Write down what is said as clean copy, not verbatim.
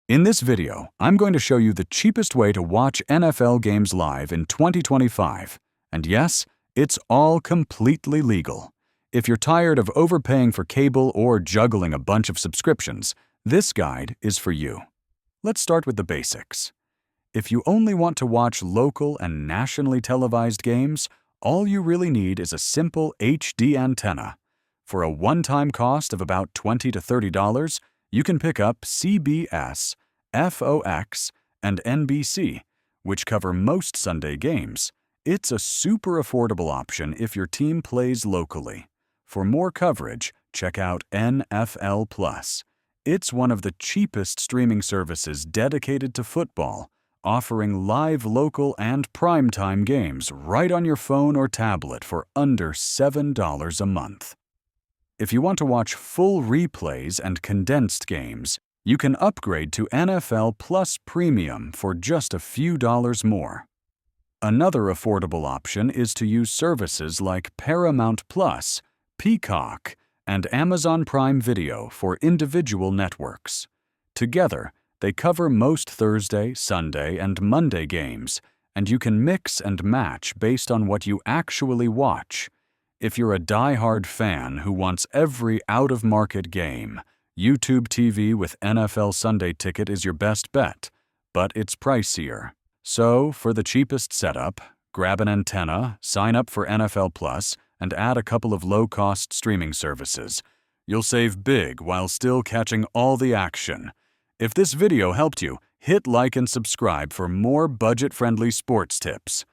In this video, I'm going to show you the cheapest way to watch NFL games live in 2025. And yes, it's all completely legal. If you're tired of overpaying for cable or juggling a bunch of subscriptions, this guide is for you. Let's start with the basics. If you only want to watch local and nationally televised games, all you really need is a simple HD antenna. For a one-time cost of about $20 to $30, you can pick up CBS, FOX, and NBC, which cover most Sunday games. It's a super affordable option if your team plays locally. For more coverage, check out NFL+. It's one of the cheapest streaming services dedicated to football, offering live local and primetime games right on your phone or tablet for under $7 a month. If you want to watch full replays and condensed games, you can upgrade to NFL Plus Premium for just a few dollars more. Another affordable option is to use services like Paramount Plus, Peacock, and Amazon Prime Video for individual networks. Together, they cover most Thursday, Sunday, and Monday games, and you can mix and match based on what you actually watch. If you're a die-hard fan who wants every out-of-market game, YouTube TV with NFL Sunday Ticket is your best bet, but it's pricier. So, for the cheapest setup, grab an antenna, sign up for NFL Plus, and add a couple of low-cost streaming services. You'll save big while still catching all the action. If this video helped you, hit like and subscribe for more budget-friendly sports tips.